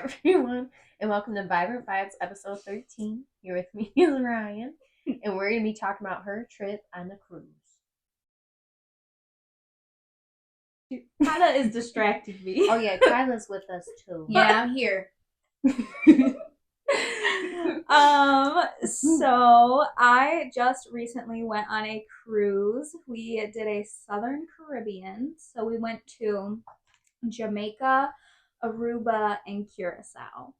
everyone, and welcome to Vibrant Vibes episode 13. Here with me is Ryan, and we're going to be talking about her trip on the cruise. Kyla is distracting me. Oh, yeah, Kyla's with us too. Yeah, I'm here. So I just recently went on a cruise. We did a Southern Caribbean. So we went to Jamaica, Aruba, and Curacao.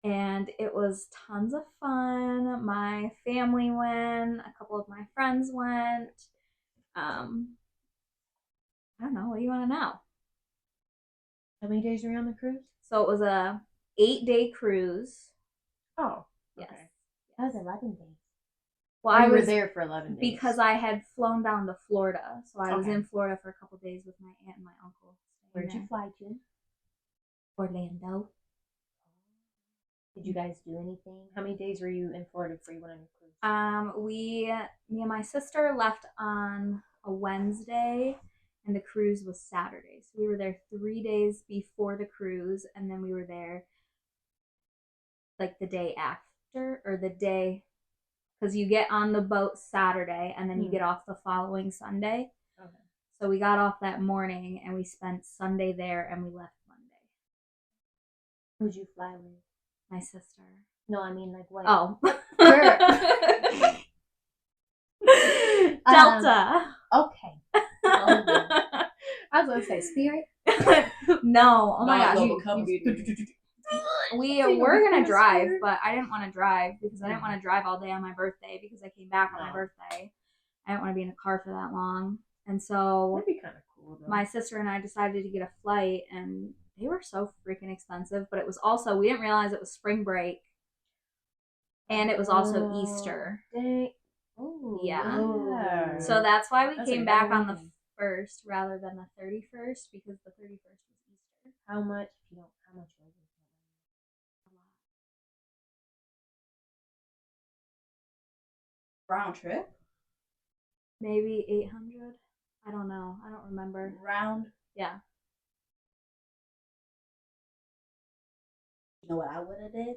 And it was tons of fun. My family went, a couple of my friends went. I don't know, what do you want to know? How many days were you on the cruise? So it was a 8-day cruise. Oh, Yes. okay. That was 11 days. Well, I I was was there for 11 days. because I had flown down to Florida. So I was Okay. in Florida for a couple days with my aunt and my uncle. Where'd you fly to? Orlando. Did you guys do anything? How many days were you in Florida before you went on your cruise? Me and my sister left on a Wednesday, and the cruise was Saturday. So we were there 3 days before the cruise, and then we were there like the day after, or the day, because you get on the boat Saturday, and then you get off the following Sunday. Okay. So we got off that morning, and we spent Sunday there, and we left Monday. Who'd you fly with? My sister. No, I mean, like, what? Oh. Um, Delta. Okay. I was going to say Spirit. No. Oh my Not gosh. Global Company. We were going to drive, but I didn't want to drive because I didn't want to drive all day on my birthday because I came back on my birthday. I didn't want to be in a car for that long. And so That'd be kind of cool, though. my sister and I decided to get a flight, and they were so freaking expensive, but it was also, we didn't realize it was spring break, and it was also Easter. Dang. Ooh, Yeah. So that's why we That's came like back on the Halloween. 1st rather than the 31st, because the 31st was Easter. How much? You know, how much was it? Round trip? Maybe 800. I don't know. I don't remember. Round? Yeah. You know what I would have did?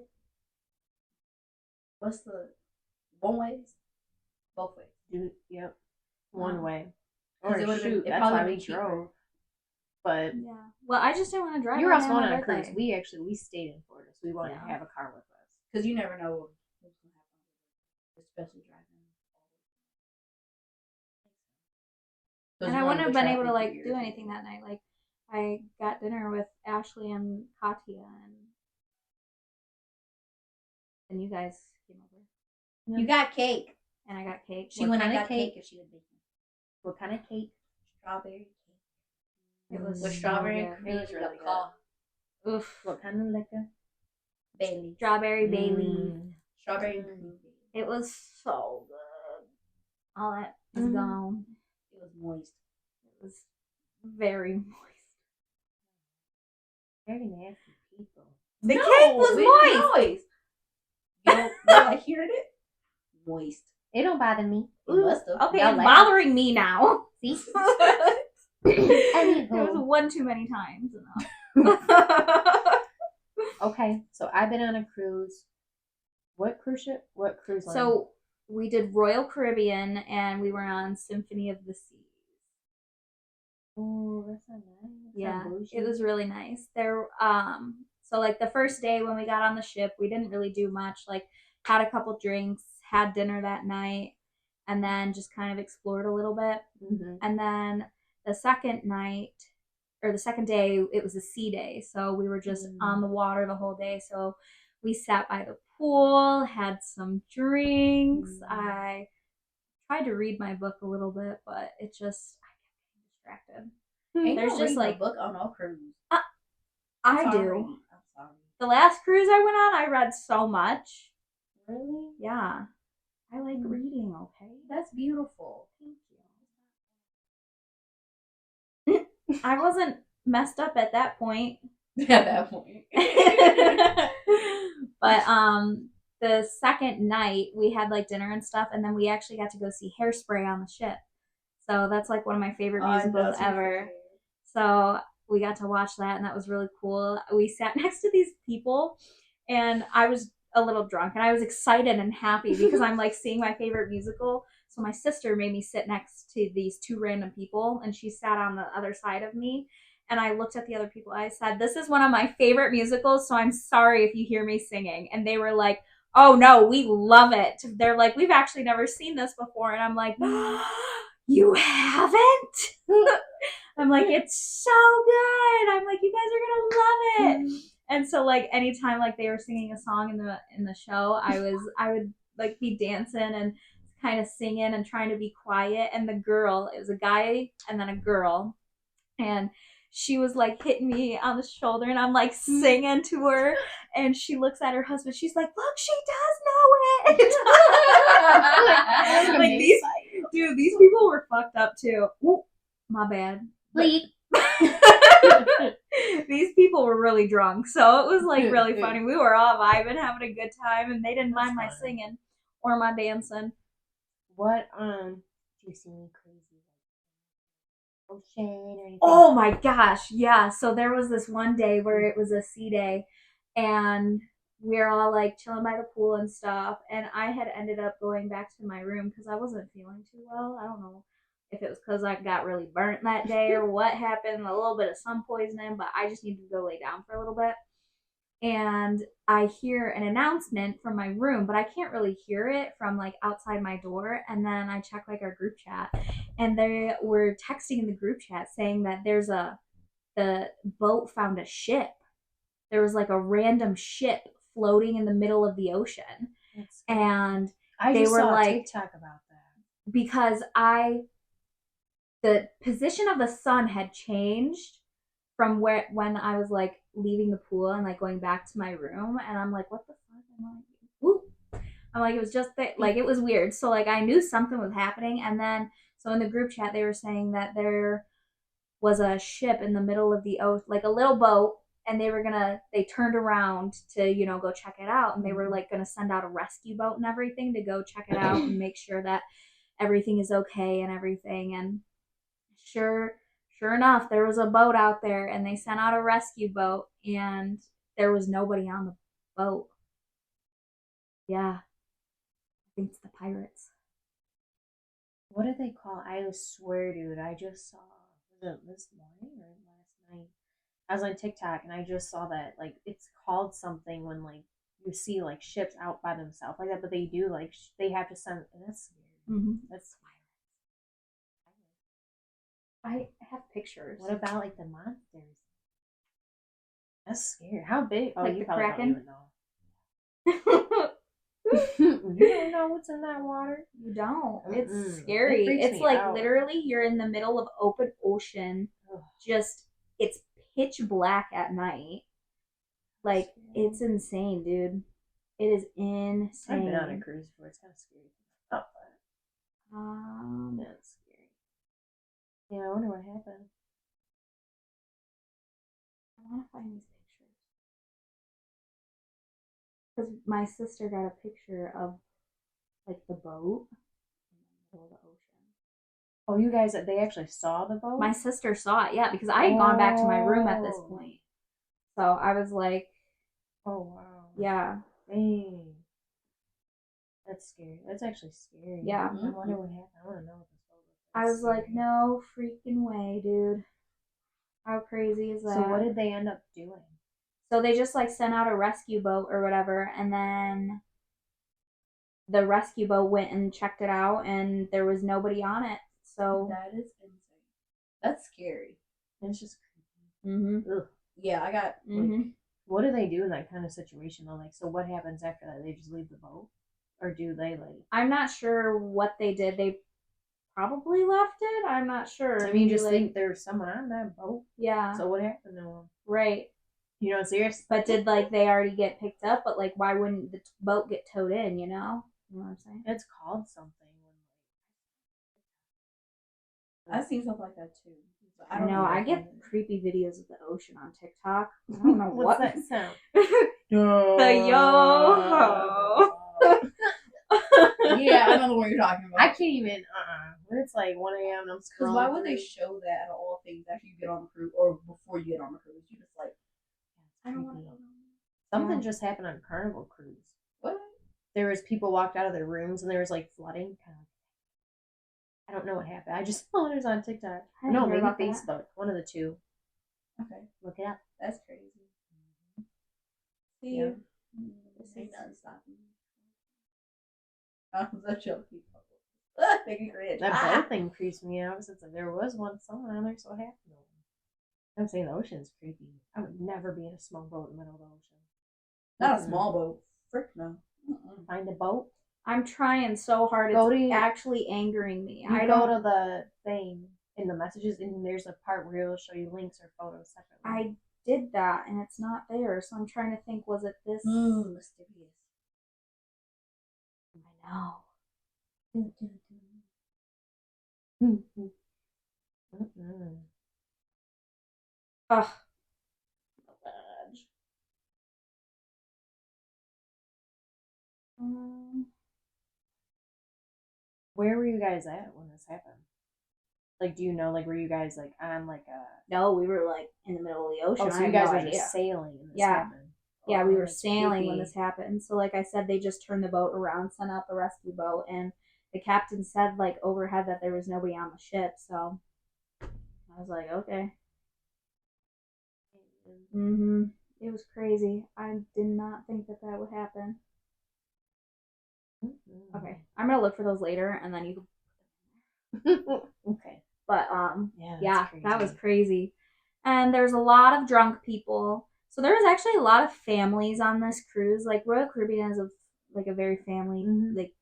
What's the one ways? Both ways. Dude, yep. One Oh. way. 'Cause Or it would've been- shoot, it that's probably why would've we been cheaper. drove. But Yeah. Well, I just didn't want to drive. you were on also my on a birthday. cruise. We stayed in Florida, so we wanted to Yeah. have a car with us. Because you never know what's going to happen. Especially driving. And I wouldn't have been able to like do anything that night. Like, I got dinner with Ashley and Katya, and you guys came over, You got cake. and I got cake. She What went and kind of got cake? cake if she was baking. What kind of cake? Strawberry cake. It was With so strawberry good. and cream. It was really good. Oof. What kind of liquor? Bailey. Strawberry Bailey. Mm. Strawberry and cream. It was so good. All that is Mhm. gone. It was moist. It was very moist. Very nasty people. The cake was moist. You don't like hearing it? Moist. It don't bother me. It must have. Okay, Y'all it's laugh. bothering me now. See? It was one too many times enough. Okay, so I've been on a cruise. What cruise ship? What cruise line? So we did Royal Caribbean, and we were on Symphony of the Seas. Oh, that's so nice. Yeah, So bougie. it was really nice. So like the first day when we got on the ship, we didn't really do much. Like, had a couple drinks, had dinner that night, and then just kind of explored a little bit. Mhm. And then the second night, or the second day, it was a sea day. So we were just on the water the whole day. So we sat by the pool, had some drinks. I tried to read my book a little bit, but it just, I kept getting distracted. Ain't There's no just reading like, a book on no cruise. I Sorry. do. I'm sorry. The last cruise I went on, I read so much. Really? Yeah. I like reading, okay? That's beautiful. Thank you. I wasn't messed up at that point. At that point. But the second night we had like dinner and stuff, and then we actually got to go see Hairspray on the ship. So that's like one of my favorite musicals ever. So we got to watch that, and that was really cool. We sat next to these people, and I was a little drunk, and I was excited and happy because I'm like seeing my favorite musical. So my sister made me sit next to these two random people, and she sat on the other side of me. And I looked at the other people. I said, "This is one of my favorite musicals, so I'm sorry if you hear me singing." And they were like, "Oh no, we love it." They're like, "We've actually never seen this before." And I'm like, "You haven't?" I'm like, "It's so good." I'm like, "You guys are gonna love it." And so like anytime like they were singing a song in the show, I would like be dancing and kind of singing and trying to be quiet. And the girl, it was a guy and then a girl, and she was like hitting me on the shoulder, and I'm like singing to her, and she looks at her husband. She's like, "Look, she does know it." Like these people were fucked up too. Ooh, my bad. Bleep. These people were really drunk, so it was like really funny. We were all vibing, having a good time, and they didn't mind my singing or my dancing. What do you see any crazy ocean or anything? Oh my gosh, yeah. So there was this one day where it was a sea day, and we were all like chilling by the pool and stuff. And I had ended up going back to my room because I wasn't feeling too well. I don't know if it was because I got really burnt that day or what happened, a little bit of sun poisoning, but I just needed to go lay down for a little bit. And I hear an announcement from my room, but I can't really hear it from like outside my door. And then I check like our group chat, and they were texting in the group chat saying that the boat found a ship. There was like a random ship floating in the middle of the ocean. And they were like TikTok about that because the position of the sun had changed from when I was like leaving the pool and like going back to my room, and I'm like, what the fuck? I'm like, it was just that, like, it was weird. So like I knew something was happening, and then so in the group chat they were saying that there was a ship in the middle of the ocean, like a little boat, and they turned around to go check it out, and they were like gonna send out a rescue boat and everything to go check it out and make sure that everything is okay and everything. And sure enough, there was a boat out there, and they sent out a rescue boat, and there was nobody on the boat. Yeah. I think it's the pirates. What did they call? I swear, dude, I just saw, was it this morning or last night? I was on TikTok, and I just saw that, like, it's called something when, like, you see, like, ships out by themselves like that, but they do, like, they have to send, and that's scary. Mm-hmm. That's I have pictures. What about like the monsters? That's scary. How big? Oh, like you the probably Kraken? Don't even know. You don't know what's in that water. You don't. It's scary. It's like out. Literally you're in the middle of open ocean. Just it's pitch black at night. Like it's insane, dude. It is insane. I've been on a cruise before. It's kind of scary. Oh, that's scary. Yeah, I wonder what happened. I want to find these pictures. Because my sister got a picture of, like, the boat in the middle of the ocean. Oh, you guys, they actually saw the boat? My sister saw it, yeah, because I had gone back to my room at this point. So I was like... Oh, wow. Yeah. Dang. That's scary. That's actually scary. Yeah. I wonder what happened. I want to know what this boat was. I was like, no freaking way, dude. How crazy is that? So what did they end up doing? So they just like sent out a rescue boat or whatever, and then the rescue boat went and checked it out, and there was nobody on it. So that is insane. That's scary. It's just creepy. Mm-hmm. Ugh. Yeah, I got like, what do they do in that kind of situation though? Like, so what happens after that? They just leave the boat, or do they like? I'm not sure what they did. They probably left it. I'm not sure. I mean, you just like, think there's someone on that boat. Yeah. So what happened to them? Right. You know, seriously. But did like they already get picked up? But like, why wouldn't the boat get towed in? You know what I'm saying? It's called something. I've seen stuff like that too. So I know. I get creepy videos of the ocean on TikTok. I don't know What's that sound? The yo-ho. Yeah, I know the one you're talking about. I can't even. when it's like 1 a.m. and I'm Because scrolling. why would they through. show that of all things after you get on the cruise or before you get on the cruise? You just like, I don't want to Creepy. go. Something Yeah. just happened on Carnival Cruise. what? There was people walked out of their rooms and there was like flooding. Kind of. I don't know what happened. I just saw it was on TikTok. I didn't No, hear maybe about that. Facebook. One of the two. Okay, Look it up. that's crazy. See, Yeah. this ain't nothing stopping me. I'm such a people. Make me cringe. That boat thing creeps me out. Since there was someone on there, so it happened. I'm saying the ocean's creepy. I would never be in a small boat in the middle of the ocean. Not a small boat. Frick no. Find a boat. I'm trying so hard. Go It's to- actually angering me. You I go don't. to the thing in the messages, and there's a part where it'll show you links or photos separately. I did that and it's not there. So I'm trying to think. Was it this? Mysterious. I know. Mm-mm. Ugh. Where were you guys at when this happened? Like, do you know? Like, were you guys like on like a? No, we were like in the middle of the ocean. Oh, so I you have guys no were idea. just sailing. And this Yeah. happened. Yeah, we Oh, were that's sailing when creepy. this happened. So, like I said, they just turned the boat around, sent out the rescue boat, and the captain said, like, overhead that there was nobody on the ship. So, I was like, okay. It was crazy. I did not think that that would happen. Mm-mm. Okay, I'm gonna look for those later, and then you. Okay. But Yeah, that was crazy. And there's a lot of drunk people. So there was actually a lot of families on this cruise. Like Royal Caribbean is a very family Mhm. like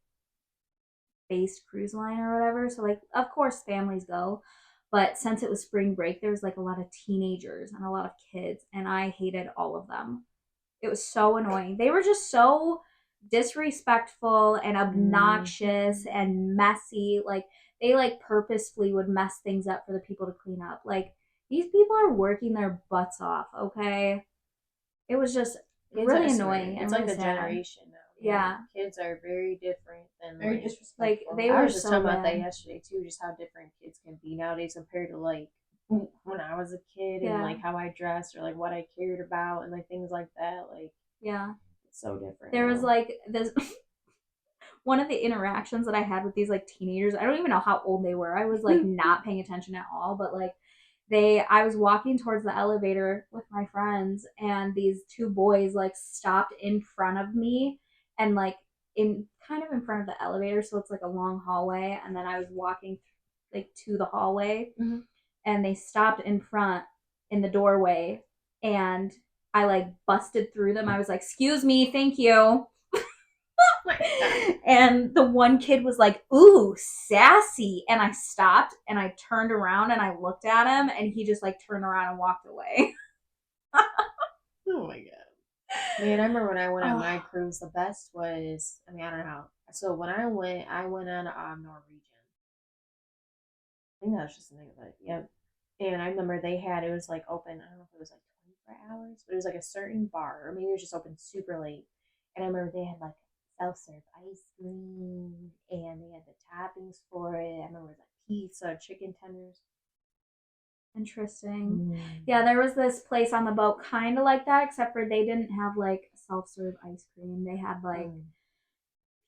based cruise line or whatever. So like of course families go. But since it was spring break, there was like a lot of teenagers and a lot of kids, and I hated all of them. It was so annoying. They were just so disrespectful and obnoxious and messy. Like they like purposefully would mess things up for the people to clean up. Like these people are working their butts off, okay? It was just Kids really are annoying. It's and like really the sad. generation now. Yeah. Kids are very different than Very like, disrespectful. Like, they I were was just so talking about that bad. yesterday too, just how different kids can be nowadays compared to like when I was a kid Yeah. and like how I dressed or like what I cared about and like things like that. Like Yeah. it's so different. There was now. like this one of the interactions that I had with these like teenagers. I don't even know how old they were. I was like not paying attention at all, but like I was walking towards the elevator with my friends, and these two boys like stopped in front of me and like in kind of in front of the elevator, so it's like a long hallway, and then I was walking like to the hallway, Mhm. and they stopped in front in the doorway, and I like busted through them. I was like, "Excuse me, thank you." And the one kid was like, "Ooh, sassy." And I stopped and I turned around and I looked at him, and he just like turned around and walked away. Oh my god. Man, I remember when I went on my Oh. cruise, the best was, I don't know how. So when I went on Norwegian. I think that was just the name of it. Yep. And I remember it was like open, I don't know if it was like 24 hours, but it was like a certain bar, or maybe it was just open super late. And I remember they had like self-serve ice cream, and they had the toppings for it. I remember it was like pizza, chicken tenders. Interesting. Yeah, there was this place on the boat kind of like that, except for they didn't have like self-serve ice cream. They had like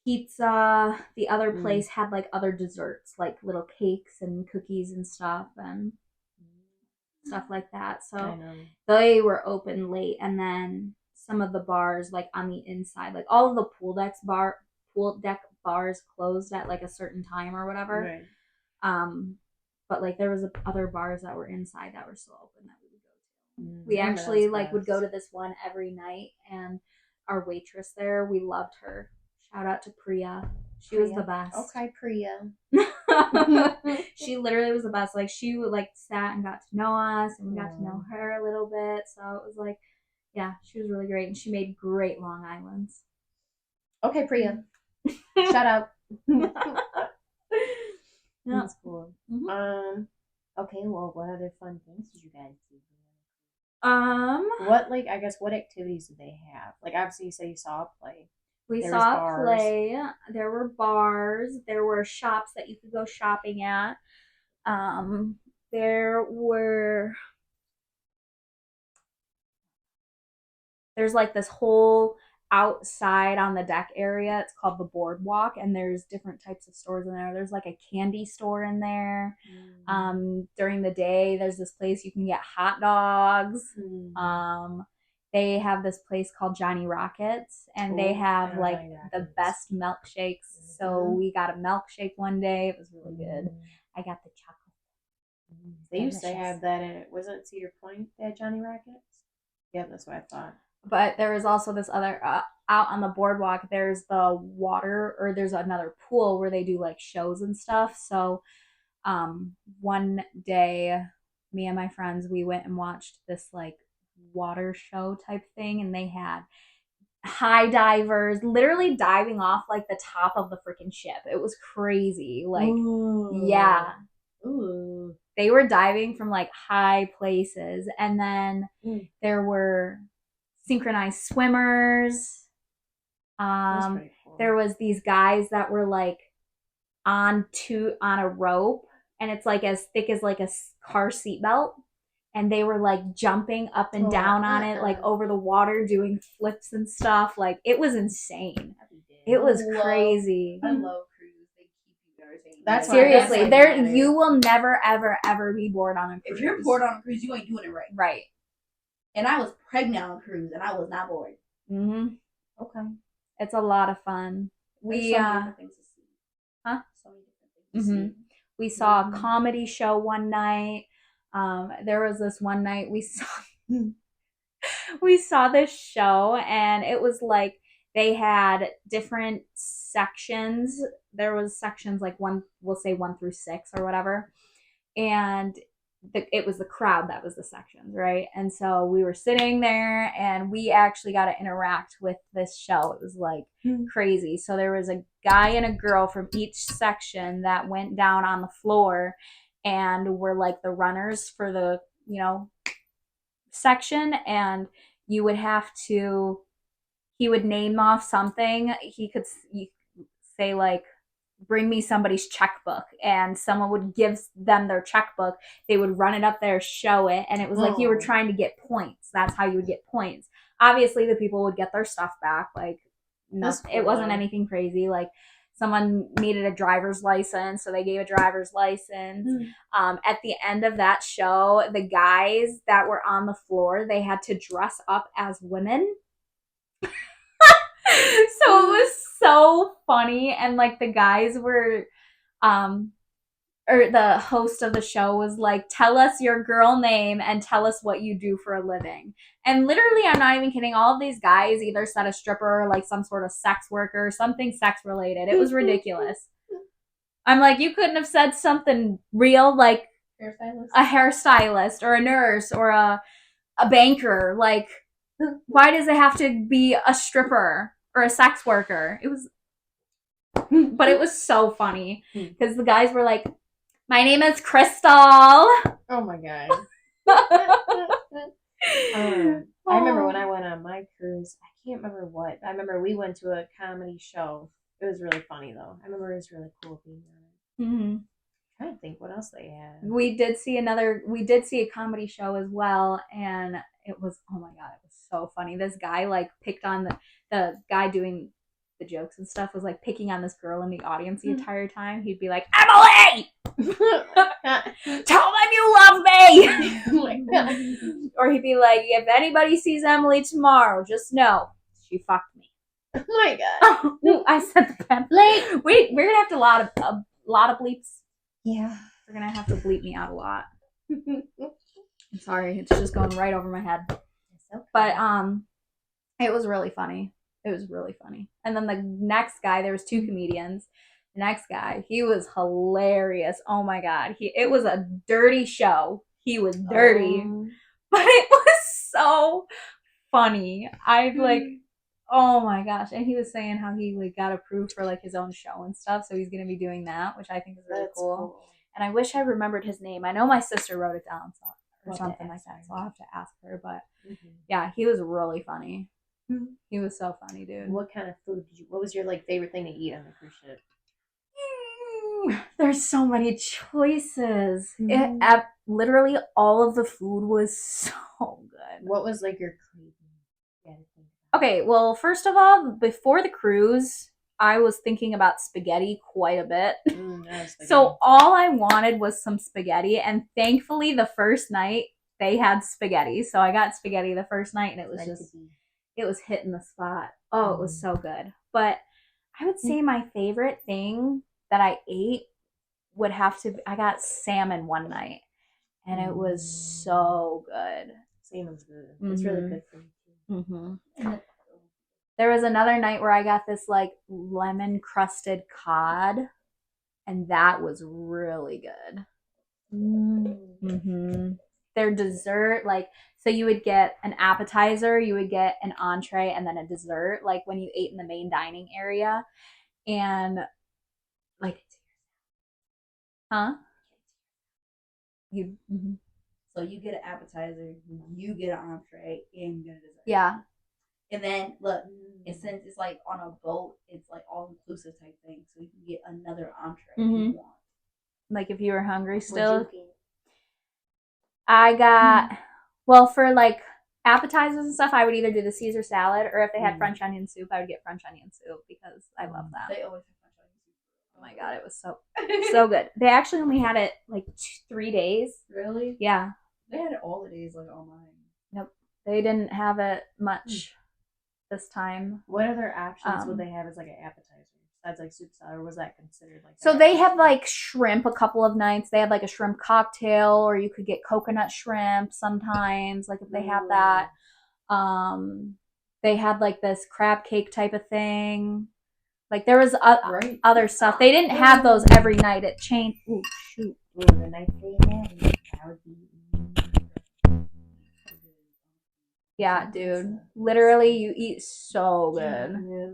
pizza. The other place had like other desserts, like little cakes and cookies and stuff and stuff like that. I So know. they were open late, and then some of the bars like on the inside, like all of the pool deck bars closed at like a certain time or whatever. Right. But like there was other bars that were inside that were still open that we would go to. Mm, We I remember actually those like would go best. to this one every night, and our waitress there, we loved her. Shout out to Priya. She was the best. Okay, Priya. She literally was the best. Like she would like sat and got to know us, and we got to know her a little bit. So it was like, yeah, she was really great, and she made great Long Islands. Okay, Priya. Shout out. Yeah. That's cool. Mhm. Okay, well, what other fun things did you guys do? What What activities did they have? Like, obviously, you say you saw a play. We There was saw a bars. play. There were bars. There were shops that you could go shopping at. There were. There's like this whole outside on the deck area. It's called the boardwalk, and there's different types of stores in there. There's like a candy store in there. During the day, there's this place you can get hot dogs. They have this place called Johnny Rockets, and they have like the best milkshakes. So we got a milkshake one day. It was really good. I got the chocolate. They used to have that in it. Was it Cedar Point? They had Johnny Rockets? Yeah, that's what I thought. But there was also this other out on the boardwalk. There's the water, or there's another pool where they do like shows and stuff. So, one day, me and my friends, we went and watched this like water show type thing, and they had high divers literally diving off like the top of the freaking ship. It was crazy. Like, yeah. Ooh. They were diving from like high places, and then there were synchronized swimmers. Cool. There was these guys that were like on a rope, and it's like as thick as like a car seat belt, and they were like jumping up and down on it, like over the water, doing flips and stuff. Like, it was insane. It was crazy. I love cruises. They keep you entertained. That's seriously, like there you will never ever be bored on a cruise. If you're bored on a cruise, you ain't doing it right. Right. And I was pregnant on a cruise, and I was not bored. Okay. It's a lot of fun. We so many different things to see. Huh? So many different things to see. We saw a comedy show one night. There was this one night we saw this show, and it was like they had different sections. There was sections like we'll say 1 through 6 or whatever, and it was the crowd that was the sections, right? And so we were sitting there, and we actually got to interact with this show. It was like crazy. So there was a guy and a girl from each section that went down on the floor and were like the runners for the, section. And you would have to, he would name off something. He could say like, bring me somebody's checkbook, and someone would give them their checkbook. They would run it up there, show it, and it was like you were trying to get points. That's how you would get points. Obviously, the people would get their stuff back. Like, nothing, it wasn't anything crazy. Like, someone needed a driver's license, so they gave a driver's license. At the end of that show, the guys that were on the floor, they had to dress up as women. So it was so funny, and like the guys were or the host of the show was like, tell us your girl name and tell us what you do for a living. And literally, I'm not even kidding, all of these guys either said a stripper or like some sort of sex worker, something sex related. It was ridiculous. I'm like, you couldn't have said something real, like a hairstylist or a nurse or a banker. Like, why does it have to be a stripper or a sex worker? It was, but it was so funny because the guys were like, my name is Crystal. Oh my god. I remember when I went on my cruise, I can't remember what. I remember we went to a comedy show. It was really funny though. I remember it was really cool being on it. I'm trying to think what else they had. We did see a comedy show as well, and it was, oh my god, it was so funny. This guy like picked on the guy doing the jokes and stuff was like picking on this girl in the audience the entire time. He'd be like, Emily! Tell them you love me! Or he'd be like, if anybody sees Emily tomorrow, just know she fucked me. Oh my god. Oh, I said the pen. Wait, we're gonna have to a lot of bleeps. Yeah. You're gonna have to bleep me out a lot. I'm sorry, it's just going right over my head. Okay. But it was really funny. It was really funny. And then the next guy, there was 2 comedians. The next guy, he was hilarious. Oh my god. It was a dirty show. He was dirty. But it was so funny. I'd like, oh my gosh. And he was saying how he like got approved for like his own show and stuff. So he's gonna be doing that, which I think is really cool. And I wish I remembered his name. I know my sister wrote it down or something like that. So I'll have to ask her. But yeah, he was really funny. He was so funny, dude. What kind of food did you? What was your like favorite thing to eat on the cruise ship? There's so many choices. Mhm. Literally all of the food was so good. What was like your craving? Yeah, Okay, well, first of all, before the cruise, I was thinking about spaghetti quite a bit. So all I wanted was some spaghetti, and thankfully the first night they had spaghetti. So I got spaghetti the first night, and it was just, it was hitting the spot. Oh, it was so good. But I would say my favorite thing that I ate would have to be, I got salmon one night, and it was so good. Salmon's good. It's really good for you too. There was another night where I got this like lemon crusted cod, and that was really good. Their dessert, like, so you would get an appetizer, you would get an entree, and then a dessert, like when you ate in the main dining area. And like, huh? You. So you get an appetizer, you get an entree, and you get a dessert. Yeah. And then look, and since it's like on a boat, it's like all inclusive type thing. So you can get another entree if you want. Like if you were hungry still. I got well for like appetizers and stuff. I would either do the Caesar salad, or if they had French onion soup, I would get French onion soup because I love that. They always have French onion soup. Oh my god, it was so good. They actually only had it like 3 days. Really? Yeah. They had it all the days like online. Nope. They didn't have it much this time. What other options would they have as like an appetizer? Besides like soup salad, or was that considered like? So they had like shrimp a couple of nights. They had like a shrimp cocktail, or you could get coconut shrimp sometimes, like if they had that. They had like this crab cake type of thing. Like there was other stuff. They didn't have those every night. It changed. Ooh, shoot. The night they had it, that would be. Yeah, dude. Literally, you eat so good. Yeah.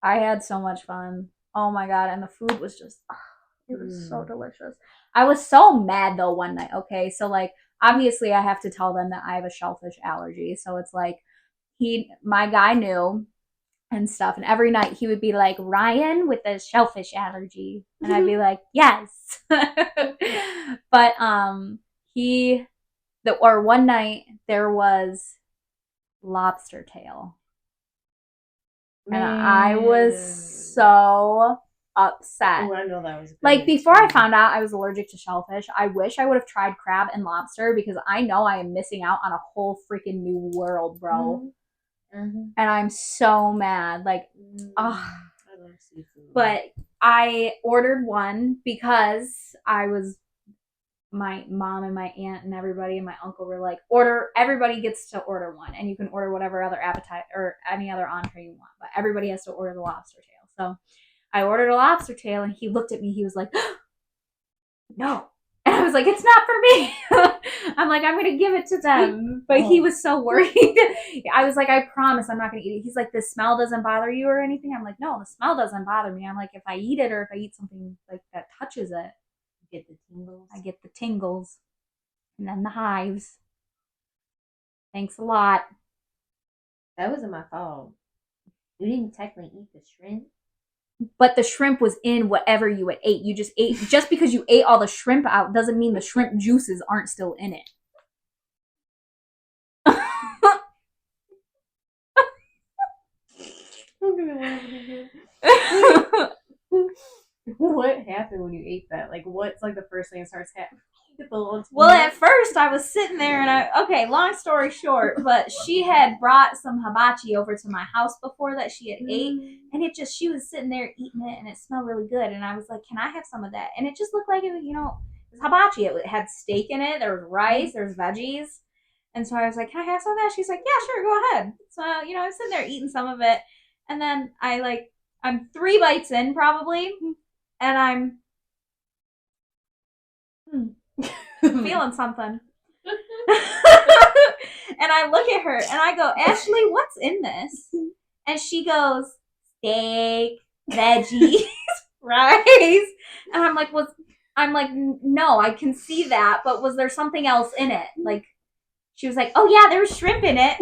I had so much fun. Oh my god, and the food was just, it was so delicious. I was so mad though one night. Okay, so like obviously I have to tell them that I have a shellfish allergy. So it's like my guy knew and stuff, and every night he would be like, Ryan with a shellfish allergy, and I'd be like, yes. But one night there was lobster tail. And I was so upset. Oh, I know that was good. Like before I found out I was allergic to shellfish, I wish I would have tried crab and lobster because I know I am missing out on a whole freaking new world, bro. And I'm so mad. Like, I love seafood. But I ordered one because my mom and my aunt and everybody and my uncle were like, everybody gets to order one, and you can order whatever other appetite or any other entree you want, but everybody has to order the lobster tail. So I ordered a lobster tail, and he looked at me, he was like, no. And I was like, it's not for me. I'm like, I'm going to give it to them. But he was so worried. I was like, I promise I'm not going to eat it. He's like, the smell doesn't bother you or anything? I'm like, no, the smell doesn't bother me. I'm like, if I eat it or if I eat something like that touches it, get the tingles. I get the tingles. And then the hives. Thanks a lot. That wasn't my fault. You didn't technically eat the shrimp. But the shrimp was in whatever you had ate. You just ate, just because you ate all the shrimp out doesn't mean the shrimp juices aren't still in it. What happened when you ate that? Like, what's like the first thing that starts happening? Well, at first I was sitting there and long story short, but she had brought some hibachi over to my house before that she had ate, and she was sitting there eating it, and it smelled really good, and I was like, can I have some of that? And it just looked like it was, it was hibachi. It had steak in it, there was rice, there was veggies, and so I was like, can I have some of that? She's like, yeah, sure, go ahead. So, I'm sitting there eating some of it, and then I'm 3 bites in probably, and I'm feeling something. And I look at her and I go, Ashley, what's in this? And she goes, steak, veggies, rice. And I'm like, no, I can see that, but was there something else in it? Like, she was like, oh yeah, there was shrimp in it.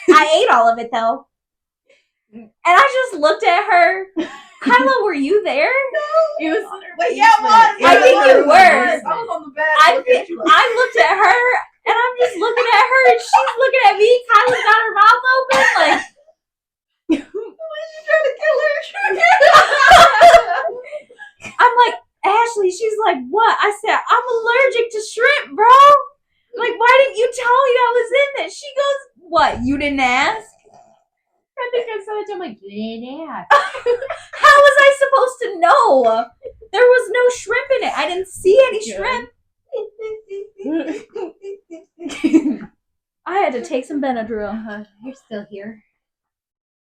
I ate all of it though. And I just looked at her. Kyla, were you there? It was. But yeah, it was. I think you were. I was on the bed. I looked at her, and I'm just looking at her, and she's looking at me. Kyla's got her mouth open, like. She trying to kill her. I'm like, Ashley, she's like, what? I said, I'm allergic to shrimp, bro. Like, why didn't you tell me that was in there? She goes, what? You didn't ask? I think I said it to my dad. How was I supposed to know? There was no shrimp in it. I didn't see any shrimp. I had to take some Benadryl. You're still here.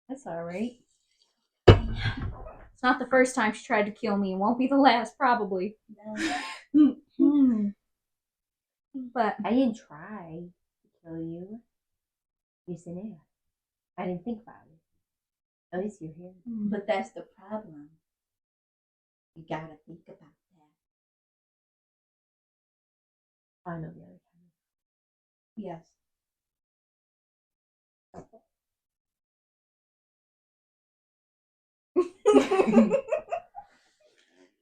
That's all right. It's not the first time she tried to kill me. It won't be the last, probably. But I didn't try to kill you. You said it. I didn't think about it. At least you're here. But that's the problem. You gotta think about that. I know the other time. Yes.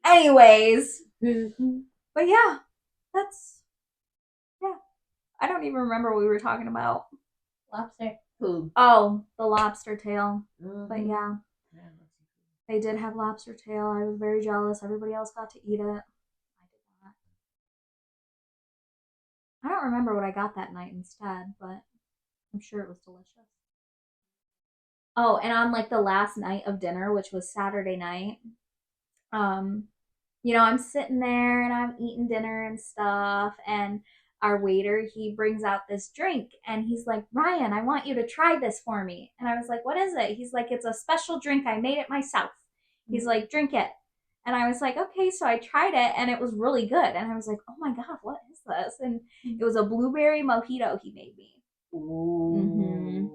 anyways, but yeah, I don't even remember what we were talking about. Lobster. Food. Oh, the lobster tail. Mm-hmm. But yeah, they did have lobster tail. I was very jealous. Everybody else got to eat it. I did not. I don't remember what I got that night instead, but I'm sure it was delicious. Oh, and on like the last night of dinner, which was Saturday night, I'm sitting there and I'm eating dinner and stuff, and our waiter, he brings out this drink and he's like, Ryan, I want you to try this for me. And I was like, what is it? He's like, it's a special drink. I made it myself. He's like, drink it. And I was like, okay. So I tried it and it was really good. And I was like, oh my God, what is this? And it was a blueberry mojito he made me. Ooh. Mm-hmm.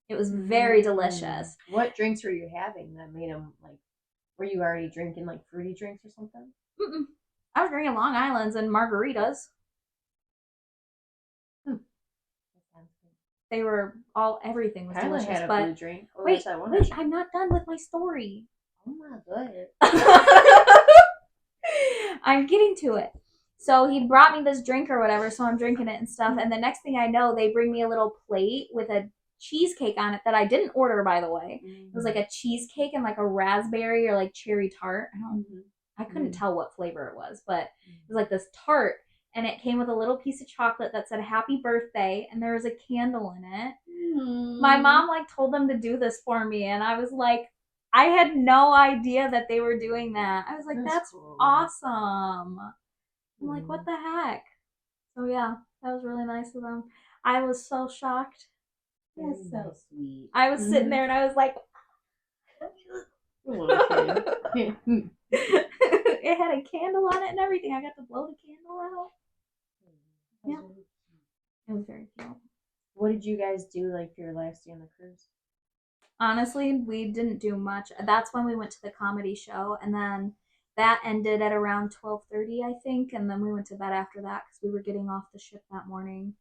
It was very delicious. What drinks were you having that made them like, were you already drinking like fruity drinks or something? Mm-mm. I was drinking Long Islands and margaritas. They were everything was delicious. Had a but blue drink. Oh, wait, I'm not done with my story. Oh my God. I'm getting to it. So he brought me this drink or whatever, so I'm drinking it and stuff. And the next thing I know, they bring me a little plate with a cheesecake on it that I didn't order, by the way. Mm-hmm. It was like a cheesecake and like a raspberry or like cherry tart. I couldn't tell what flavor it was, but it was like this tart. And it came with a little piece of chocolate that said happy birthday, and there was a candle in it. My mom like told them to do this for me, and I was like, I had no idea that they were doing that. I was like, that's cool. Awesome. I'm like, what the heck? So yeah, that was really nice of them. I was so shocked. That's so sweet. I was sitting there and I was like, it had a candle on it and everything. I got to blow the candle out. Yeah. It was very cute. What did you guys do like for your last day on the cruise? Honestly, we didn't do much. That's when we went to the comedy show, and then that ended at around 12:30, I think, and then we went to bed after that because we were getting off the ship that morning,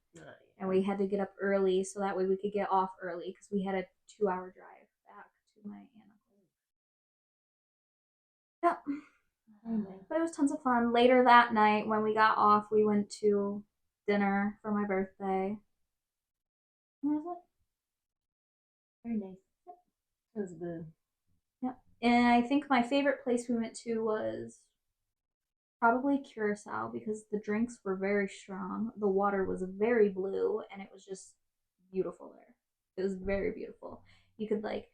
and we had to get up early so that way we could get off early because we had a 2-hour drive back to my aunt. Yep. But it was tons of fun. Later that night, when we got off, we went to dinner for my birthday. What was it? Very nice. It was good. Yep. And I think my favorite place we went to was probably Curacao because the drinks were very strong. The water was very blue and it was just beautiful there. It was very beautiful. You could like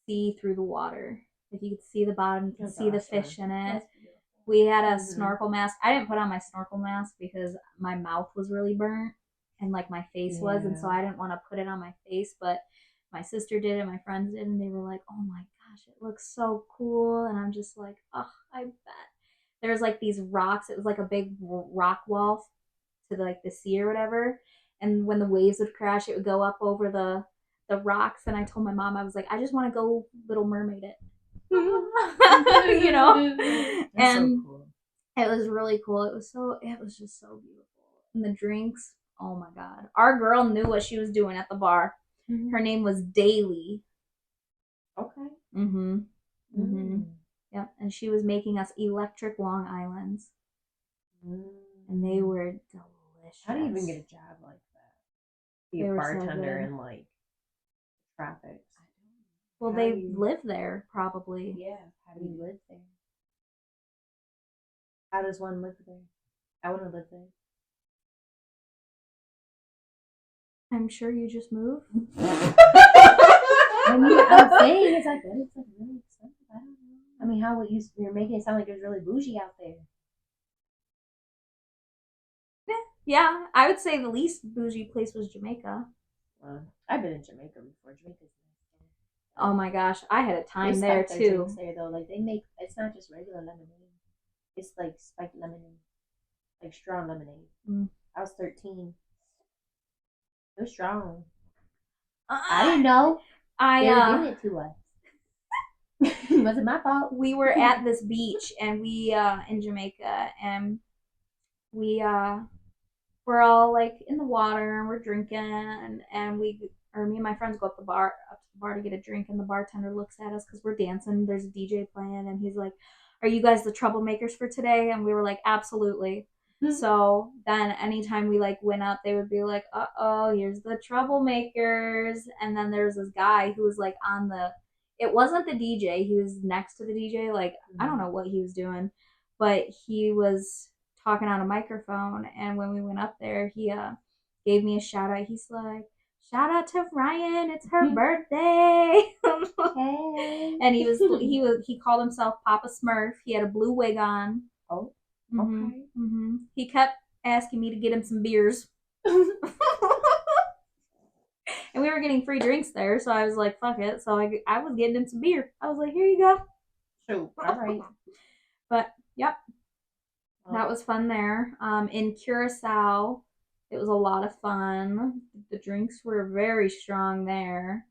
see through the water. Like you could see the bottom, you could see the fish in it. We had a snorkel mask. I didn't put on my snorkel mask because my mouth was really burnt and like my face was, and so I didn't want to put it on my face, but my sister did and my friends did, and they were like, oh my gosh, it looks so cool. And I'm just like, oh, I bet. There's like these rocks. It was like a big rock wall to the sea or whatever, and when the waves would crash, it would go up over the rocks. And I told my mom, I was like, I just want to go Little Mermaid it. You know. That's and so cool. It was really cool. It was just so beautiful. And the drinks, oh my God, our girl knew what she was doing at the bar. Her name was Daly. Okay. Mm-hmm. Mm-hmm. Mm. Yep. And she was making us electric Long Islands, Mm. and they were delicious. How do you even get a job like that? Be They a were so bartender good. in like traffic. Well, How they do you- live there probably. Yeah. How do you live there? How does one live there? I want to live there. I'm sure you just move. I mean, I'm saying it's like, but it's like really expensive. I don't know. I mean, how you're making it sound like it's really bougie out there. Yeah, I would say the least bougie place was Jamaica. I've been in Jamaica before. Jamaica's nice. Oh my gosh, I had a time They there spike their too. drinks there though. Like they make it's not just regular lemonade. It's like spiked lemonade, like strong lemonade. Mm. I was 13. It was strong. I I didn't know they were I giving it to us. It wasn't my fault. we were at this beach and we in Jamaica and we we're all like in the water and we're drinking and we or me and my friends go up to the bar to get a drink and the bartender looks at us because we're dancing. There's a DJ playing and he's like, "Are you guys the troublemakers for today?" And we were like, "Absolutely." So then anytime we like went up, they would be like, "Uh-oh, here's the troublemakers." And then there's this guy who was like on the it wasn't the DJ, he was next to the DJ, like I don't know what he was doing, but he was talking on a microphone and when we went up there, he gave me a shout out. He's like, "Shout out to Ryan, it's her birthday." Hey. And he called himself Papa Smurf. He had a blue wig on. Oh, Mm-hmm. okay. Mm-hmm. He kept asking me to get him some beers. And we were getting free drinks there, so I was like, fuck it. So I was getting him some beer. I was like, here you go. Shoot. All right. But yep, that was fun there. In Curacao, it was a lot of fun. The drinks were very strong there.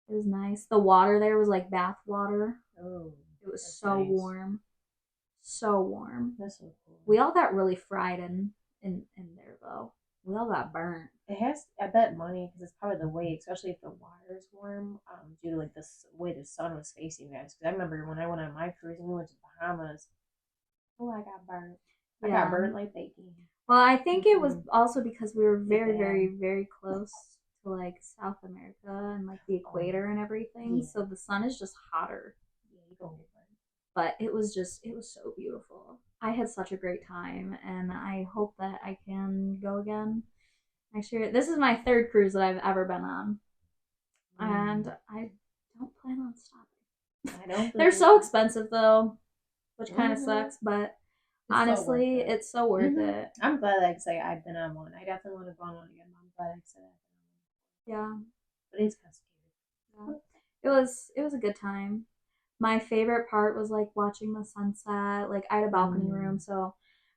It was nice. The water there was like bath water. Oh, it was so nice. warm. So warm. That's so cool. We all got really fried in there though. We all got burnt. It has, I bet, money because it's probably the way, especially if the water is warm, due to like this way the sun was facing us. Because I remember when I went on my cruise and we went to Bahamas. Oh, I got burnt. I got burnt like bacon. Well, I think it was also because we were very, Yeah. very, very close to like South America and like the equator and everything. Yeah. So the sun is just hotter. Yeah, you don't get burnt. But it was so beautiful. I had such a great time and I hope that I can go again next year. This is my third cruise that I've ever been on. And I don't plan on stopping. I don't. They're so expensive though, which kind of Mhm. sucks, but It's honestly, so worth it. it's so worth Mhm. it. I'm glad I could say I've been on one. I definitely want to go on one again. But I'm glad I could say I've been on one. Yeah. But it's kind of scary. It was a good time. My favorite part was like watching the sunset. Like I had a balcony room, so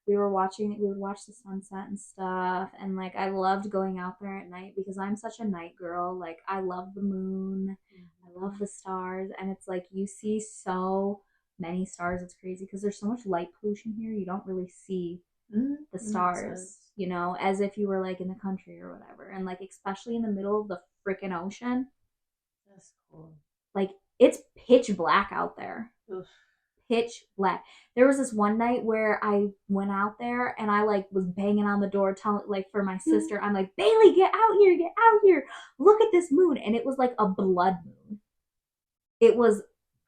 we would watch the sunset and stuff. And like I loved going out there at night because I'm such a night girl. Like I love the moon. I love the stars. And it's like you see so many stars. It's crazy because there's so much light pollution here. You don't really see the stars, you know, as if you were like in the country or whatever. And like especially in the middle of the freaking ocean. That's cool. Like it's pitch black out there. Oof. Pitch black. There was this one night where I went out there and I like was banging on the door telling like for my sister, I'm like, "Bailey, get out here. Look at this moon." And it was like a blood moon. It was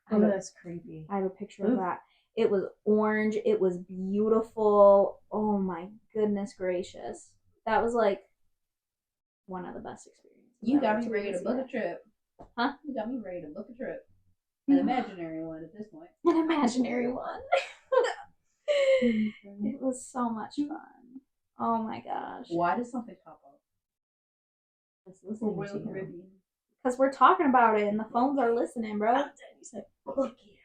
That's creepy. I have a picture of that. It was orange. It was beautiful. Oh my goodness gracious. That was like one of the best experiences. You got me ready to book a trip. Huh? You got me ready to book a trip. An imaginary one at this point. An imaginary one. It was so much fun. Oh my gosh. Why does something pop up? Let's listen to Royal you. Caribbean. Because we're talking about it and the phones are listening, bro. You said, book it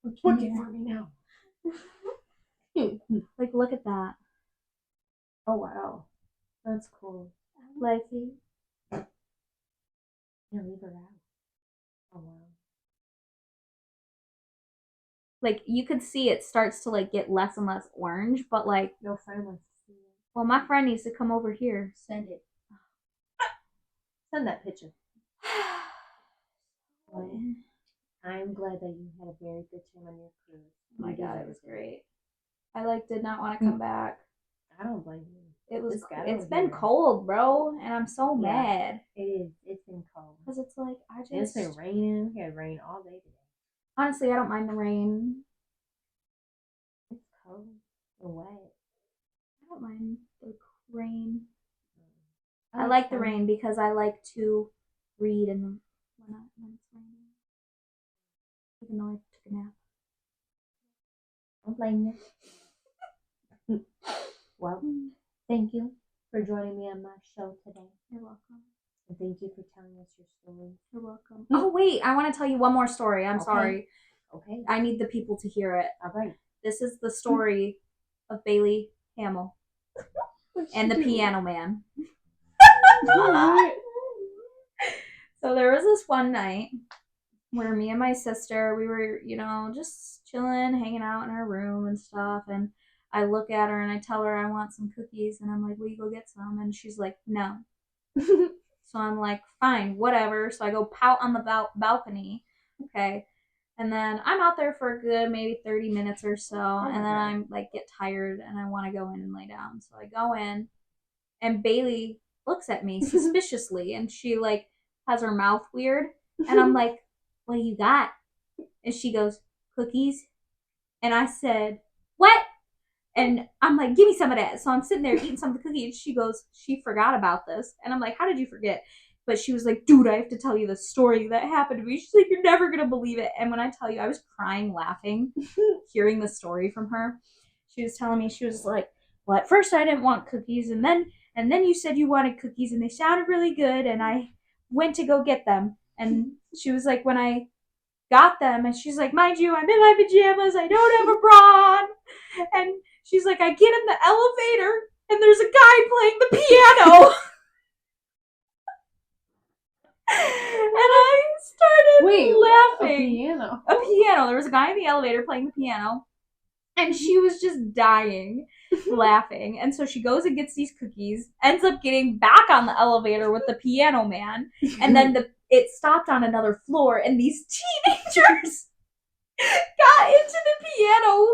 out. Book it for me now. Like, look at that. Oh, wow. That's cool. Like, Yeah, leave her out. Oh, wow. like you could see it starts to like get less and less orange, but like, No friend wants to see it. well, my friend needs to come over here. Send it. Send that picture. Well, I'm glad that you had a very good time on your cruise. Oh my You god, it deserved was great. I did not want to come back. I don't blame you. It's over been here. cold, bro, and I'm so Yeah. mad It is. It's been cold. because it's like And it's been raining. We had rain all day today. honestly, I don't mind the rain. It's cold and wet. I don't mind the rain. Oh, I like the rain because I like to read when it's raining. Even though I took a nap. Don't blame you. Well, thank you for joining me on my show today. You're welcome. And thank you for telling us your story. You're welcome. Oh wait, I want to tell you one more story. I'm Okay. sorry. Okay. I need the people to hear it. All right. This is the story of Bailey Hamill and the Piano Man. So there was this one night where me and my sister, we were, just chilling, hanging out in our room and stuff. And I look at her and I tell her I want some cookies. And I'm like, will you go get some? And she's like, no. So I'm like, fine, whatever. So I go pout on the balcony. Okay. And then I'm out there for a good maybe 30 minutes or so. And then I'm like, get tired and I want to go in and lay down. So I go in and Bailey looks at me suspiciously and she like has her mouth weird. And I'm like, what do you got? And she goes, cookies. And I said, what? And I'm like, give me some of that. So I'm sitting there eating some of the cookies. And she goes, she forgot about this. And I'm like, how did you forget? But she was like, dude, I have to tell you the story that happened to me. She's like, you're never going to believe it. And when I tell you, I was crying, laughing, hearing the story from her. She was telling me, she was like, well, at first I didn't want cookies. And then you said you wanted cookies and they sounded really good. And I went to go get them. And she was like, when I got them, and she's like, mind you, I'm in my pajamas. I don't have a bra on. And she's like, I get in the elevator and there's a guy playing the piano. And I started laughing. A piano. There was a guy in the elevator playing the piano. And she was just dying laughing. And so she goes and gets these cookies, ends up getting back on the elevator with the piano man. And then it stopped on another floor and these teenagers got into the piano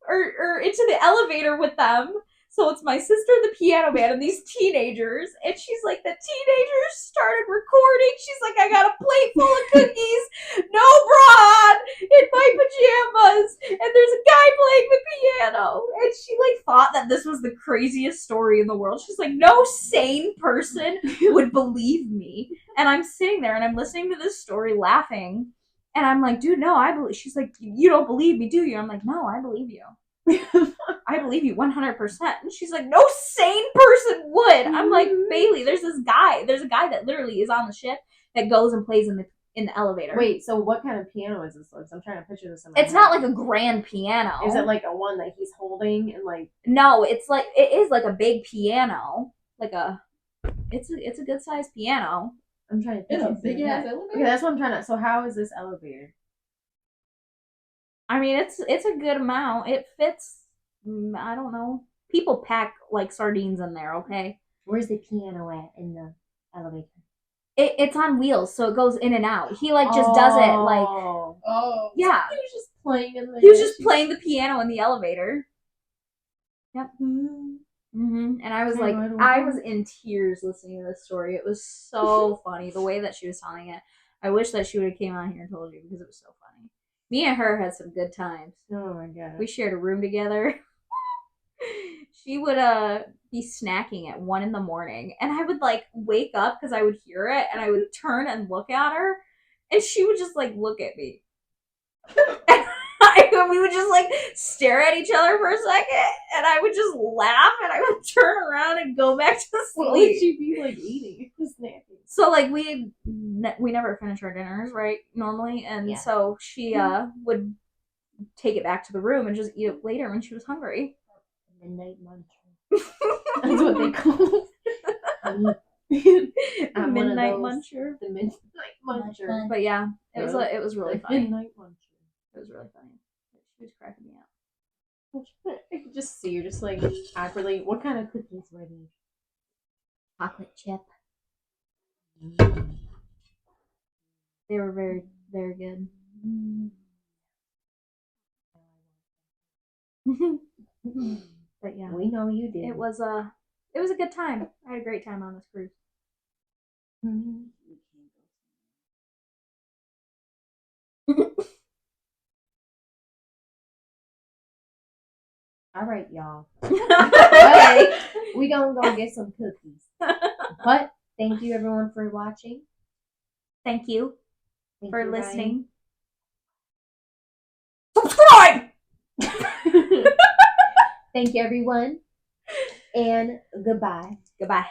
or into the elevator with them. So it's my sister, the piano man, and these teenagers. And she's like, the teenagers started recording. She's like, I got a plate full of cookies, no bra on, in my pajamas, and there's a guy playing the piano. And she like thought that this was the craziest story in the world. She's like, no sane person would believe me. And I'm sitting there and I'm listening to this story laughing. And I'm like, dude, no, I believe. She's like, you don't believe me, do you? I'm like, no, I believe you. I believe you 100%. And she's like, no sane person would. I'm like, Bailey, there's a guy that literally is on the ship that goes and plays in the elevator. Wait, so what kind of piano is this? I'm trying to picture this in my head. It's not like a grand piano. Is it like a one that he's holding and like? No, it is like a big piano. It's a good sized piano. I'm trying to picture in a big ass elevator. Okay, that's what I'm trying to. So how is this elevator? I mean, it's a good amount. It fits. I don't know. People pack like sardines in there. Okay. Where's the piano at in the elevator? It's on wheels, so it goes in and out. He like just does it like. Oh. Yeah. He was just playing in the. He was just playing the piano in the elevator. Yep. And I was like, I was in tears listening to this story. It was so funny the way that she was telling it. I wish that she would have came on here and told you because it was so funny. Me and her had some good times. Oh my god. We shared a room together. She would be snacking at 1 a.m, and I would like wake up because I would hear it, and I would turn and look at her, and she would just like look at me. And we would just like stare at each other for a second, and I would just laugh, and I would turn around and go back to sleep. What would she be like eating? Snacking. So like we never finish our dinners, right? Normally, and so she would take it back to the room and just eat it later when she was hungry. Midnight muncher. That's what they call it. Midnight muncher. The midnight muncher. But yeah, it was really funny. Midnight muncher. It was really funny. She was cracking me up. I could just see her just like awkwardly. What kind of cookies were these? Chocolate chip. They were very Very good. But yeah, We know you did. it was a good time. I had a great time on this cruise. Mhm. All right, y'all. But we gonna go get some cookies. But thank you everyone for watching. Thank you Thank for you, listening. Ryan. Thank you everyone, and goodbye. Goodbye.